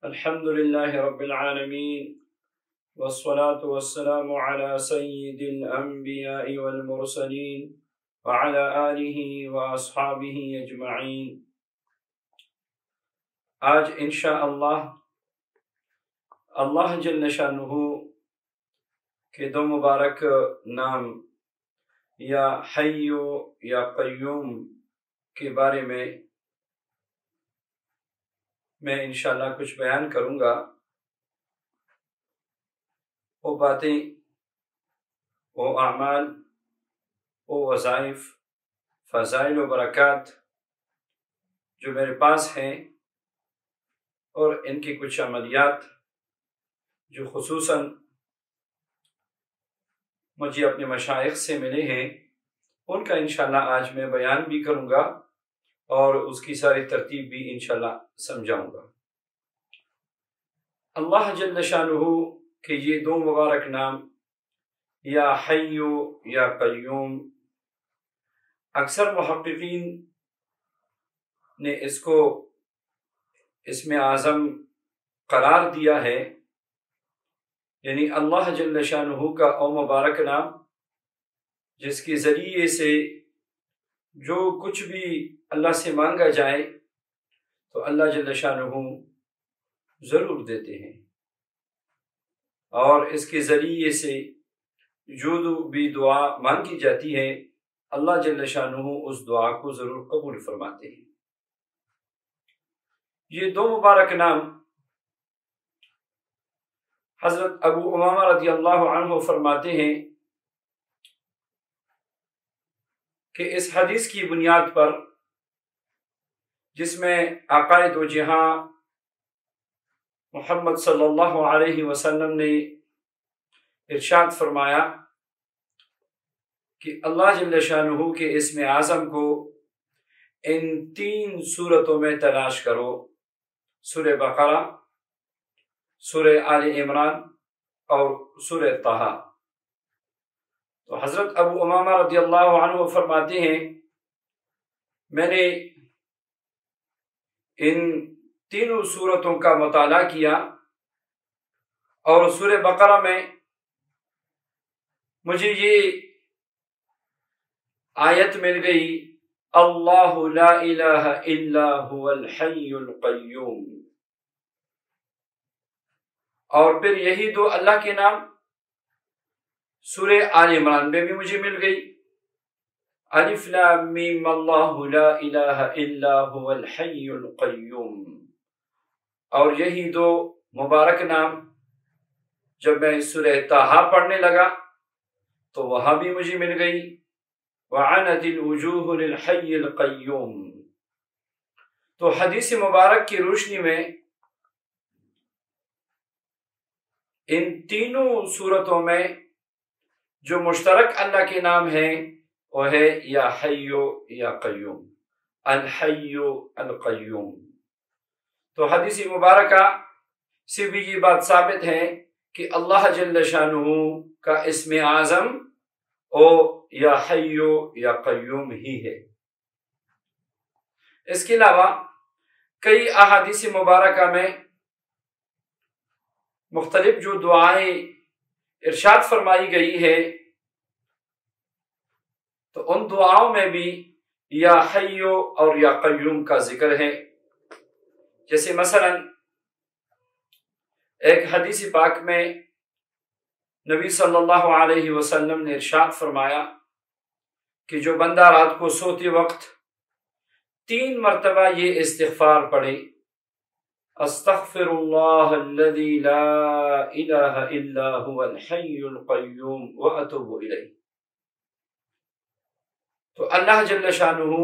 الحمد لله رب العالمين والصلاة والسلام على سيد الأنبياء والمرسلين وعلى آله وأصحابه أجمعين۔ آج انشاءاللہ اللہ جل شانہ کے دو مبارک نام یا حی یا قیوم کے بارے میں انشاءاللہ کچھ بیان کروں گا۔ وہ باتیں، وہ اعمال، وہ وظائف، فضائل و برکات جو میرے پاس ہیں، اور ان کی کچھ عملیات جو خصوصاً مجھے اپنے مشائخ سے ملے ہیں، ان کا انشاءاللہ آج میں بیان بھی کروں گا اور اس کی ساری ترتیب بھی انشاءاللہ سمجھاؤں گا۔ اللہ جل شانہ کے یہ دو مبارک نام یا حی یا قیوم، اکثر محققین نے اس کو اسم اعظم قرار دیا ہے، یعنی اللہ جل شانہ کا او مبارک نام جس کے ذریعے سے جو کچھ بھی اللہ سے مانگا جائے تو اللہ جل شانہ ضرور دیتے ہیں، اور اس کے ذریعے سے جو بھی دعا مانگی جاتی ہے اللہ جل شانہ اس دعا کو ضرور قبول فرماتے ہیں۔ یہ دو مبارک نام حضرت ابو امامہ رضی اللہ عنہ فرماتے ہیں کہ اس حدیث کی بنیاد پر جس میں آقائے دو جہاں محمد صلی اللہ علیہ وسلم نے ارشاد فرمایا کہ اللہ جل شانہ کے اسم اعظم کو ان تین صورتوں میں تلاش کرو: سورہ بقرہ، سورہ آل عمران اور سورہ طٰہٰ۔ تو حضرت ابو امامہ رضی اللہ عنہ فرماتے ہیں میں نے ان تینوں سورتوں کا مطالعہ کیا اور سورہ بقرہ میں مجھے یہ آیت مل گئی: اللہ لا الہ الا هو الحی القیوم، اور پھر یہی دو اللہ کے نام سورہ آل عمران میں بھی مجھے مل گئی: الف لام میم اللہ لا الہ الا هو الحی القیوم، اور یہی دو مبارک نام جب میں سورہ طٰہٰ پڑھنے لگا تو وہاں بھی مجھے مل گئی: وعنت الوجوہ للحی القیوم۔ تو حدیث مبارک کی روشنی میں ان تینوں صورتوں میں جو مشترک اللہ کے نام ہیں وہ ہے یا حی یا قیوم، الحی القیوم۔ تو حدیث مبارکہ سے بھی یہ بات ثابت ہے کہ اللہ جل شانہ کا اسم اعظم او یا حی یا قیوم ہی ہے۔ اس کے علاوہ کئی احادیث مبارکہ میں مختلف جو دعائیں ارشاد فرمائی گئی ہے تو ان دعاؤں میں بھی یا حی اور یا قیوم کا ذکر ہے۔ جیسے مثلا ایک حدیث پاک میں نبی صلی اللہ علیہ وسلم نے ارشاد فرمایا کہ جو بندہ رات کو سوتے وقت 3 مرتبہ یہ استغفار پڑھے: استغفر اللہ الذی لا الہ الا هو الحی القیوم واتوب الیہ، تو اللہ جل شانہ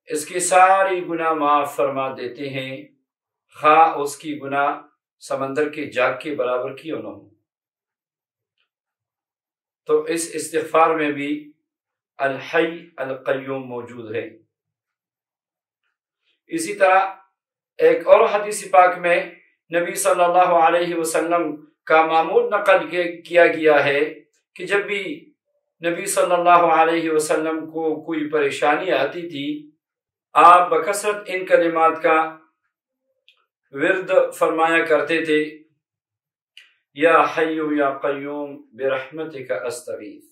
اس کے سارے گناہ معاف فرما دیتے ہیں، خواہ اس کی گناہ سمندر کے جاگ کے برابر کیوں نہ ہو۔ تو اس استغفار میں بھی الحی القیوم موجود ہے۔ اسی طرح ایک اور حدیث پاک میں نبی صلی اللہ علیہ وسلم کا معمول نقل کیا گیا ہے کہ جب بھی نبی صلی اللہ علیہ وسلم کو کوئی پریشانی آتی تھی، آپ بکثرت ان کلمات کا ورد فرمایا کرتے تھے، یا حی یا قیوم برحمتک استغیث،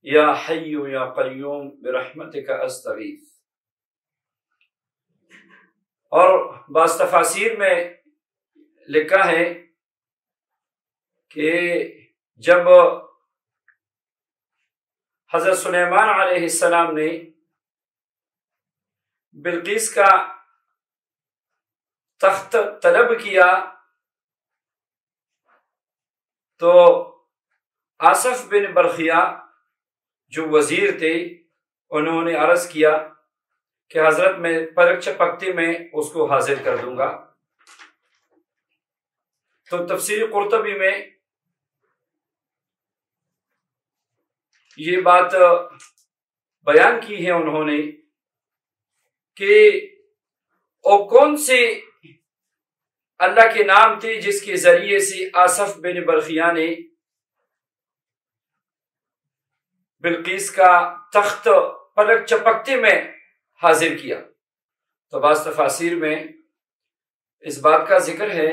یا حی یا قیوم برحمتک استغیث۔ اور بعض تفاسیر میں لکھا ہے کہ جب حضرت سلیمان علیہ السلام نے بلقیس کا تخت طلب کیا تو آصف بن برخیا جو وزیر تھے انہوں نے عرض کیا کہ حضرت میں پلک چپکتے میں اس کو حاضر کر دوں گا۔ تو تفسیر قرطبی میں یہ بات بیان کی ہے انہوں نے کہ وہ کون سے اللہ کے نام تھے جس کے ذریعے سے آصف بن برخیا نے بلقیس کا تخت پلک چپکتے میں حاضر کیا۔ تو بعض تفاسیر میں اس بات کا ذکر ہے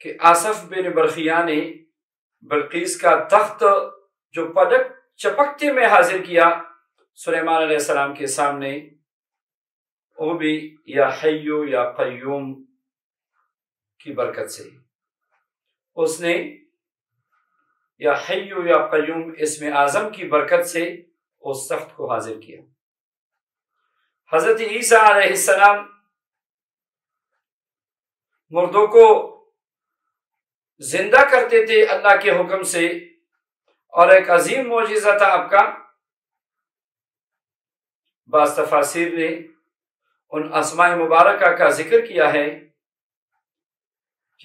کہ آصف بن برخیا نے بلقیس کا تخت جو پلک چپکتے میں حاضر کیا سلیمان علیہ السلام کے سامنے، وہ بھی یا حی یا قیوم کی برکت سے اس نے یا حی یا قیوم اسم اعظم کی برکت سے اس تخت کو حاضر کیا۔ حضرت عیسیٰ علیہ السلام مردوں کو زندہ کرتے تھے اللہ کے حکم سے، اور ایک عظیم معجزہ تھا آپ کا۔ بعض تفاسیر نے ان اسماء مبارکہ کا ذکر کیا ہے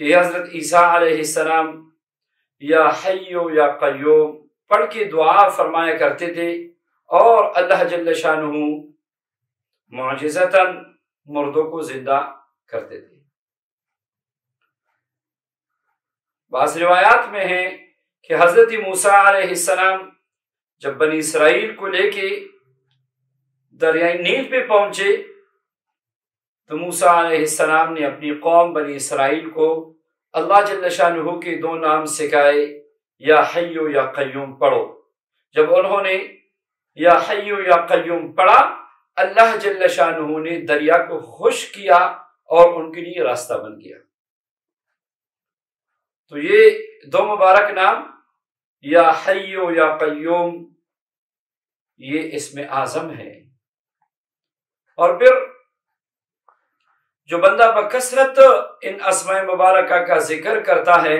کہ حضرت عیسیٰ علیہ السلام یا حی یا قیوم پڑھ کے دعا فرمایا کرتے تھے، اور اللہ جل شانہ معجزتاً مردوں کو زندہ کرتے تھے۔ بعض روایات میں ہے کہ حضرت موسیٰ علیہ السلام جب بنی اسرائیل کو لے کے دریائے نیل پہ پہنچے تو موسیٰ علیہ السلام نے اپنی قوم بنی اسرائیل کو اللہ جل شانہ کے دو نام سکھائے، یا حی یا قیوم پڑھو۔ جب انہوں نے یا حی یا قیوم پڑھا، اللہ جل شانہ نے دریا کو خشک کیا اور ان کے لیے راستہ بن گیا۔ تو یہ دو مبارک نام یا حی یا قیوم یہ اسم اعظم ہے۔ اور پھر جو بندہ بکثرت ان اسماء مبارکہ کا ذکر کرتا ہے،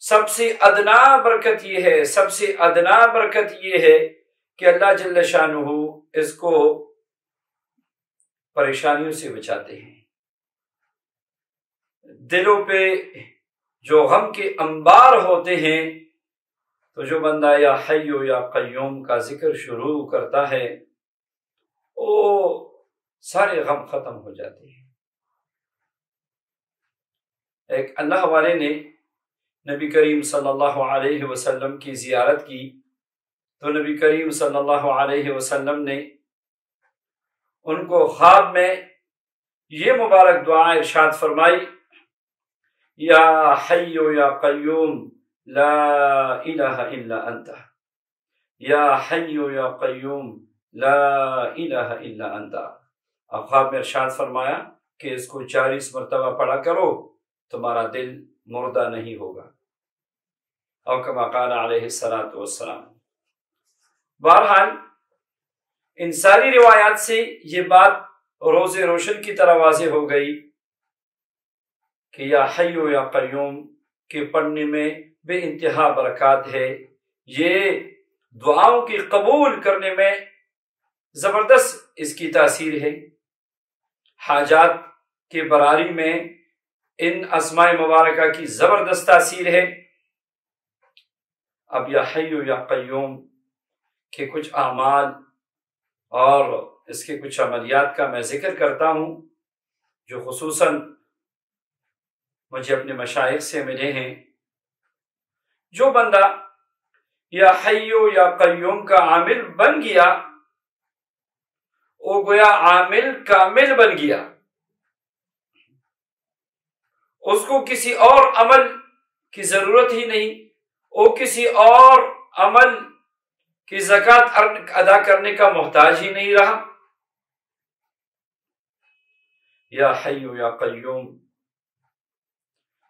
سب سے ادنا برکت یہ ہے، سب سے ادنا برکت یہ ہے کہ اللہ جل شانہ اس کو پریشانیوں سے بچاتے ہیں۔ دلوں پہ جو غم کے انبار ہوتے ہیں، تو جو بندہ یا حی یا قیوم کا ذکر شروع کرتا ہے وہ سارے غم ختم ہو جاتے ہیں۔ ایک اللہ والے نے نبی کریم صلی اللہ علیہ وسلم کی زیارت کی، تو نبی کریم صلی اللہ علیہ وسلم نے ان کو خواب میں یہ مبارک دعا ارشاد فرمائی، یا حی یا قیوم لا الہ الا انت، یا حی یا قیوم لا الہ الا انت۔ اب خواب میں ارشاد فرمایا کہ اس کو 40 مرتبہ پڑھا کرو، تمہارا دل مردہ نہیں ہوگا، اور کما قال علیہ الصلاۃ والسلام۔ بہرحال ان ساری روایات سے یہ بات روز روشن کی طرح واضح ہو گئی کہ یا حی یا قیوم کے پڑھنے میں بے انتہا برکات ہے، یہ دعاؤں کی قبول کرنے میں زبردست اس کی تاثیر ہے، حاجات کے براری میں ان اسماء مبارکہ کی زبردست تاثیر ہے۔ اب یا حی یا قیوم کے کچھ اعمال اور اس کے کچھ عملیات کا میں ذکر کرتا ہوں جو خصوصاً مجھے اپنے مشائخ سے ملے ہیں۔ جو بندہ یا حی یا قیوم کا عامل بن گیا، وہ گویا عامل کامل بن گیا، اس کو کسی اور عمل کی ضرورت ہی نہیں، وہ کسی اور عمل کی زکوٰۃ ادا کرنے کا محتاج ہی نہیں رہا۔ یا حی یا قیوم،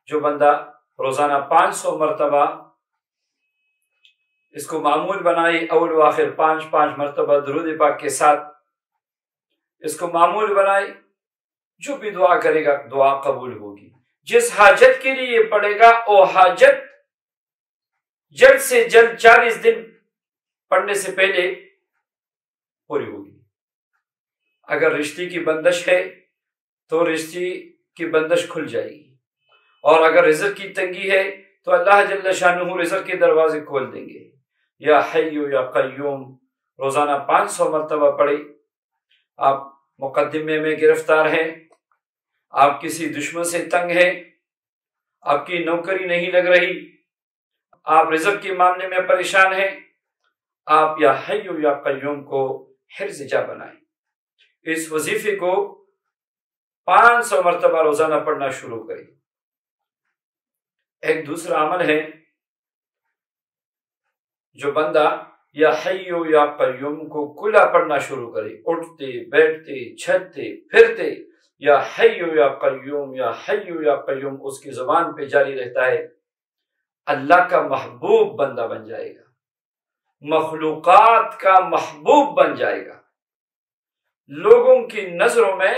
جو بندہ روزانہ 500 مرتبہ اس کو معمول بنائے، اول و آخر 5 مرتبہ درود پاک کے ساتھ اس کو معمول بنائے، جو بھی دعا کرے گا دعا قبول ہوگی۔ جس حاجت کے لیے پڑے گا وہ حاجت جلد سے جلد 40 دن پڑھنے سے پہلے پوری ہوگی۔ اگر رشتے کی بندش ہے تو رشتے کی بندش کھل جائے گی، اور اگر رزق کی تنگی ہے تو اللہ جل شانہ رزق کے دروازے کھول دیں گے۔ یا حی یا قیوم روزانہ 500 مرتبہ پڑھے۔ آپ مقدمے میں گرفتار ہیں، آپ کسی دشمن سے تنگ ہیں، آپ کی نوکری نہیں لگ رہی، آپ رزق کے معاملے میں پریشان ہیں، آپ یا حی یا قیوم کو حرز جا بنائیں۔ اس وظیفے کو 500 مرتبہ روزانہ پڑھنا شروع کریں۔ ایک دوسرا عمل ہے، جو بندہ یا حی یا قیوم کو کلا پڑھنا شروع کرے، اٹھتے بیٹھتے چھتے پھرتے یا حی یا قیوم یا حی یا قیوم اس کی زبان پہ جاری رہتا ہے، اللہ کا محبوب بندہ بن جائے گا، مخلوقات کا محبوب بن جائے گا۔ لوگوں کی نظروں میں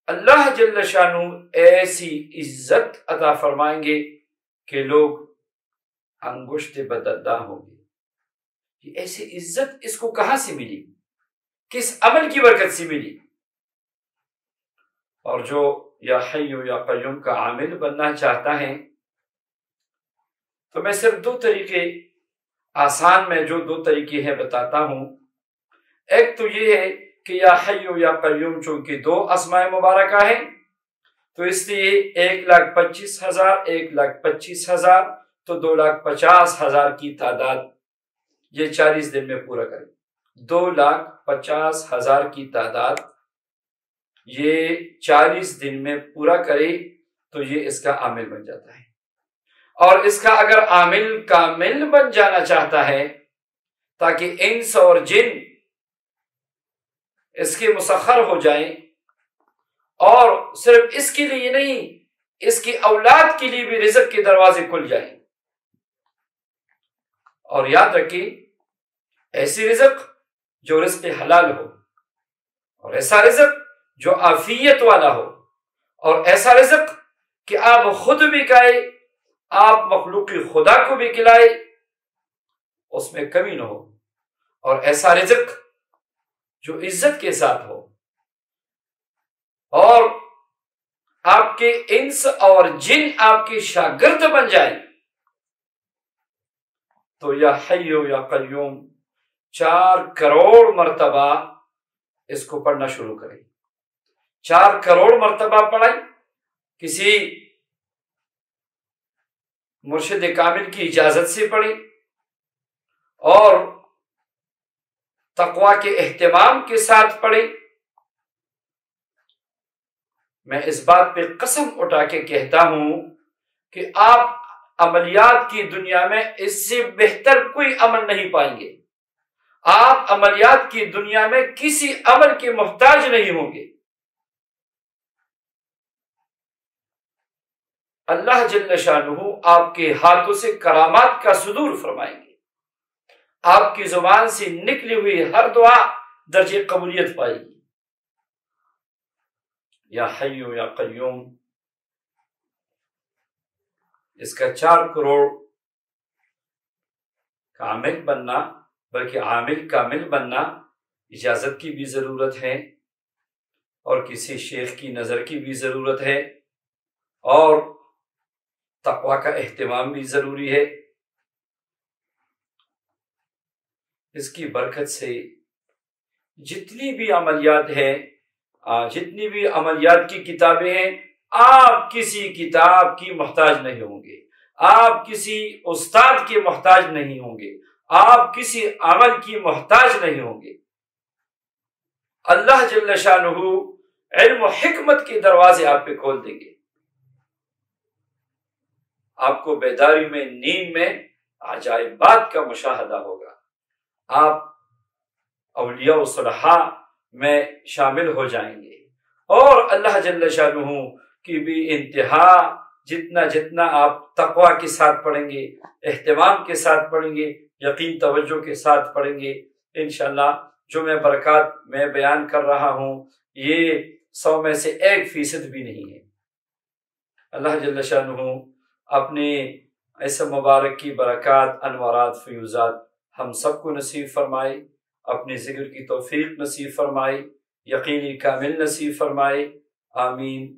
اللہ جل شانہ ایسی عزت عطا فرمائیں گے کہ لوگ انگشت بدردا ہوں گے۔ یہ ایسی عزت اس کو کہاں سے ملی، کس عمل کی برکت سے ملی؟ اور جو یا حی یا قیوم کا عامل بننا چاہتا ہے تو میں صرف 2 طریقے آسان میں جو 2 طریقے ہیں بتاتا ہوں۔ ایک تو یہ ہے کہ یا حی یا قیوم چونکہ 2 اسماء مبارکہ ہیں تو اس لیے 1,25,000 1,25,000 تو 2,50,000 کی تعداد یہ 40 دن میں پورا کرے۔ 2,50,000 کی تعداد یہ 40 دن میں پورا کرے تو یہ اس کا عامل بن جاتا ہے۔ اور اس کا اگر عامل کامل بن جانا چاہتا ہے تاکہ انس اور جن اس کے مسخر ہو جائیں، اور صرف اس کے لیے نہیں اس کی اولاد کے لیے بھی رزق کے دروازے کھل جائیں۔ اور یاد رکھیے، ایسی رزق جو رزق حلال ہو، اور ایسا رزق جو عافیت والا ہو، اور ایسا رزق کہ آپ خود بھی کھائے، آپ مخلوق خدا کو بھی کھلائے، اس میں کمی نہ ہو، اور ایسا رزق جو عزت کے ساتھ ہو، اور آپ کے انس اور جن آپ کے شاگرد بن جائیں۔ تو یا حی یا قیوم 4 کروڑ مرتبہ اس کو پڑھنا شروع کریں۔ 4 کروڑ مرتبہ پڑھیں، کسی مرشد کامل کی اجازت سے پڑھیں، اور تقوی کے اہتمام کے ساتھ پڑھیں۔ میں اس بات پہ قسم اٹھا کے کہتا ہوں کہ آپ عملیات کی دنیا میں اس سے بہتر کوئی عمل نہیں پائیں گے۔ آپ عملیات کی دنیا میں کسی عمل کے محتاج نہیں ہوں گے۔ اللہ جل شانہ آپ کے ہاتھوں سے کرامات کا صدور فرمائیں گے، آپ کی زبان سے نکلی ہوئی ہر دعا درجے قبولیت پائے گی۔ یا حی یا قیوم اس کا 4 کروڑ کا عامل بننا، بلکہ عامل کامل بننا، اجازت کی بھی ضرورت ہے، اور کسی شیخ کی نظر کی بھی ضرورت ہے، اور تقوی کا اہتمام بھی ضروری ہے۔ اس کی برکت سے جتنی بھی عملیات ہیں، جتنی بھی عملیات کی کتابیں ہیں، آپ کسی کتاب کی محتاج نہیں ہوں گے، آپ کسی استاد کے محتاج نہیں ہوں گے، آپ کسی عمل کی محتاج نہیں ہوں گے۔ اللہ جل شانہ علم و حکمت کے دروازے آپ پہ کھول دیں گے. آپ کو بیداری میں، نیند میں عجائبات کا مشاہدہ ہوگا. آپ اولیاء و صلحاء میں شامل ہو جائیں گے، اور اللہ جل شانہ کی بھی انتہا جتنا آپ تقوی کے ساتھ پڑھیں گے، اہتمام کے ساتھ پڑھیں گے، یقین توجہ کے ساتھ پڑھیں گے، انشاءاللہ جو میں برکات میں بیان کر رہا ہوں یہ 100 میں سے 1% بھی نہیں ہے. اللہ جل شانہ اپنے ایسے مبارک کی برکات، انوارات، فیوزات ہم سب کو نصیب فرمائے، اپنے ذکر کی توفیق نصیب فرمائے، یقینی کامل نصیب فرمائے. آمین.